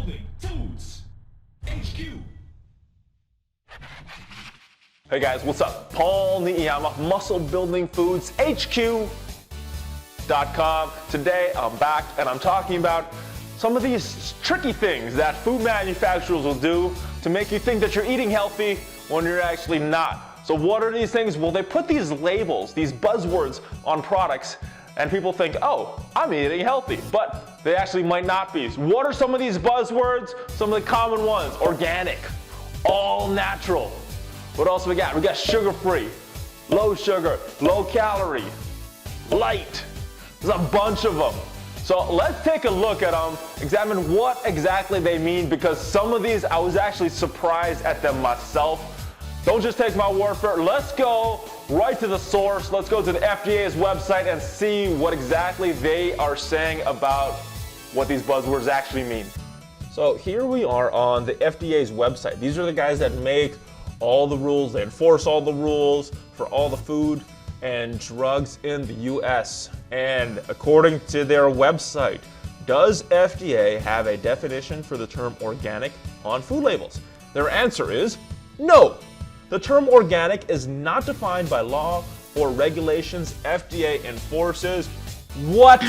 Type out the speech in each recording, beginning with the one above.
Building Foods HQ. Hey guys, what's up? Paul Niyama, Muscle Building Foods HQ.com. Today I'm back and I'm talking about some of these tricky things that food manufacturers will do to make you think that you're eating healthy when you're actually not. So what are these things? Well, they put these labels, these buzzwords on products, and people think, oh, I'm eating healthy, but they actually might not be. What are some of these buzzwords? Some of the common ones: organic, all natural. What else we got? We got sugar-free, low sugar, low calorie, light. There's a bunch of them. So let's take a look at them, examine what exactly they mean, because some of these I was actually surprised at them myself. Don't just take my word for it. Let's go right to the source. Let's go to the FDA's website and see what exactly they are saying about what these buzzwords actually mean. So here we are on the FDA's website. These are the guys that make all the rules. They enforce all the rules for all the food and drugs in the US. And according to their website, does FDA have a definition for the term organic on food labels? Their answer is no. The term organic is not defined by law or regulations FDA enforces. What?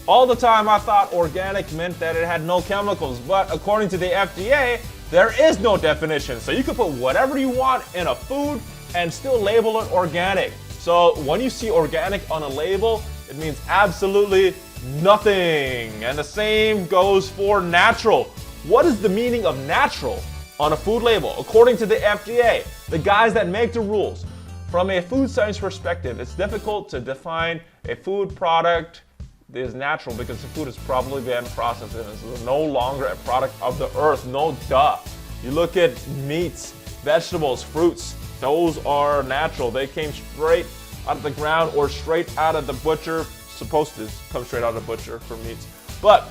All the time I thought organic meant that it had no chemicals, but according to the FDA, there is no definition. So you can put whatever you want in a food and still label it organic. So when you see organic on a label, it means absolutely nothing. And the same goes for natural. What is the meaning of natural on a food label? According to the FDA, the guys that make the rules, from a food science perspective, it's difficult to define a food product that is natural because the food has probably been processed and is no longer a product of the earth. No duh. You look at meats, vegetables, fruits, those are natural. They came straight out of the ground or straight out of the butcher. Supposed to come straight out of the butcher for meats. But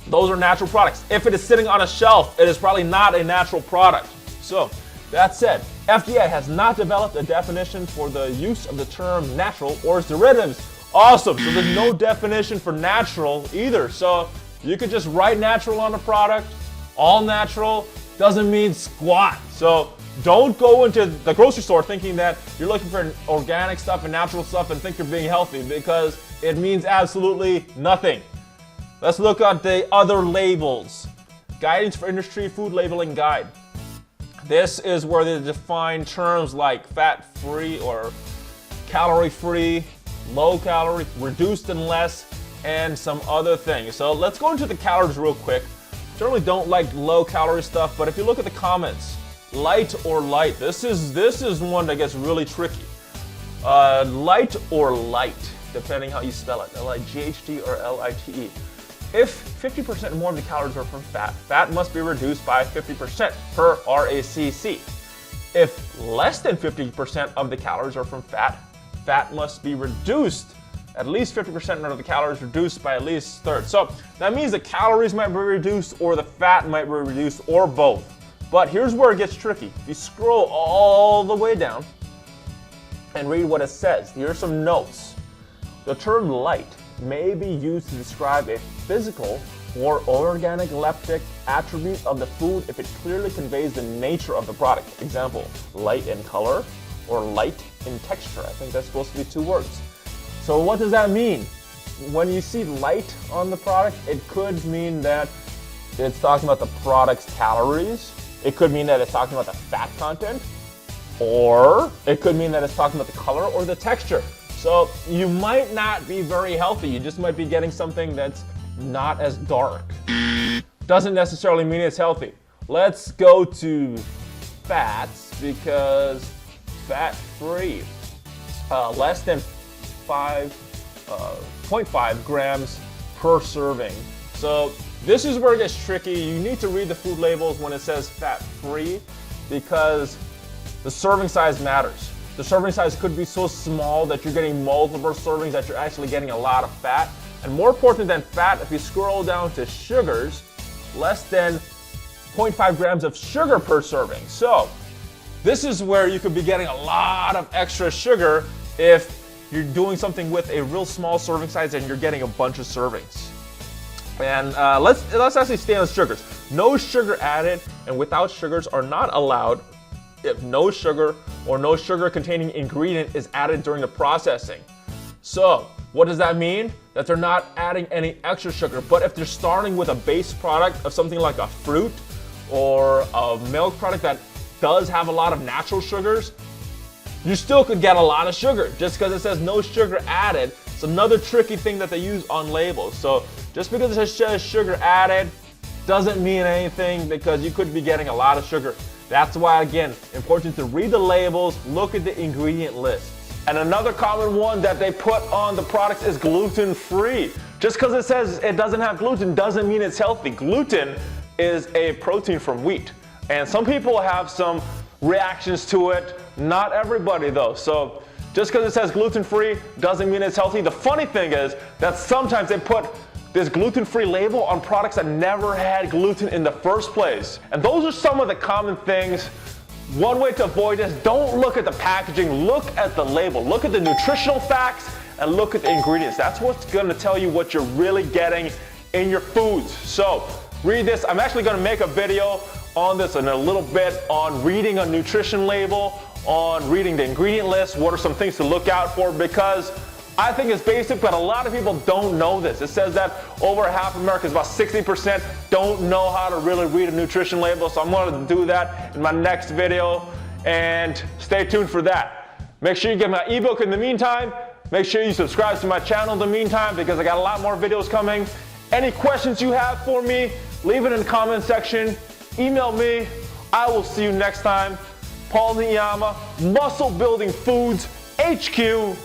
those are natural products. If it is sitting on a shelf, it is probably not a natural product. So, that said, FDA has not developed a definition for the use of the term natural or its derivatives. Awesome, so there's no definition for natural either. So, you could just write natural on a product. All natural doesn't mean squat. So, don't go into the grocery store thinking that you're looking for organic stuff and natural stuff and think you're being healthy, because it means absolutely nothing. Let's look at the other labels. Guidance for Industry Food Labeling Guide. This is where they define terms like fat-free or calorie-free, low calorie, reduced and less, and some other things. So let's go into the calories real quick. Generally don't like low calorie stuff, but if you look at the comments, light or light, this is one that gets really tricky. Light or light, depending how you spell it, L-I-G-H-T or L-I-T-E. If 50% more of the calories are from fat, fat must be reduced by 50% per RACC. If less than 50% of the calories are from fat, fat must be reduced at least 50% of the calories reduced by at least a third. So that means the calories might be reduced or the fat might be reduced or both. But here's where it gets tricky. If you scroll all the way down and read what it says, here are some notes. The term light may be used to describe a physical or organoleptic attribute of the food if it clearly conveys the nature of the product. Example, light in color or light in texture. I think that's supposed to be two words. So what does that mean? When you see light on the product, it could mean that it's talking about the product's calories. It could mean that it's talking about the fat content, or it could mean that it's talking about the color or the texture. So you might not be very healthy. You just might be getting something that's not as dark. Doesn't necessarily mean it's healthy. Let's go to fats, because fat-free, less than 0.5 grams per serving. So this is where it gets tricky. You need to read the food labels when it says fat-free, because the serving size matters. The serving size could be so small that you're getting multiple servings, that you're actually getting a lot of fat. And more important than fat, if you scroll down to sugars, less than 0.5 grams of sugar per serving. So this is where you could be getting a lot of extra sugar if you're doing something with a real small serving size and you're getting a bunch of servings. And let's actually stay on sugars. No sugar added and without sugars are not allowed if no sugar or no sugar containing ingredient is added during the processing. So what does that mean? That they're not adding any extra sugar. But if they're starting with a base product of something like a fruit or a milk product that does have a lot of natural sugars, you still could get a lot of sugar just because it says no sugar added. It's another tricky thing that they use on labels. So just because it says sugar added doesn't mean anything, because you could be getting a lot of sugar. That's why, again, important to read the labels, look at the ingredient list. And another common one that they put on the products is gluten-free. Just because it says it doesn't have gluten doesn't mean it's healthy. Gluten is a protein from wheat. And some people have some reactions to it, not everybody though. So just because it says gluten-free doesn't mean it's healthy. The funny thing is that sometimes they put this gluten-free label on products that never had gluten in the first place. And those are some of the common things. One way to avoid this, don't look at the packaging, look at the label, look at the nutritional facts, and look at the ingredients. That's what's gonna tell you what you're really getting in your foods. So read this. I'm actually gonna make a video on this in a little bit on reading a nutrition label, on reading the ingredient list, what are some things to look out for, because I think it's basic, but a lot of people don't know this. It says that over half of Americans, about 60%, don't know how to really read a nutrition label. So I'm going to do that in my next video, and stay tuned for that. Make sure you get my ebook in the meantime. Make sure you subscribe to my channel in the meantime, because I got a lot more videos coming. Any questions you have for me, leave it in the comment section. Email me. I will see you next time. Paul Niyama, Muscle Building Foods HQ.com.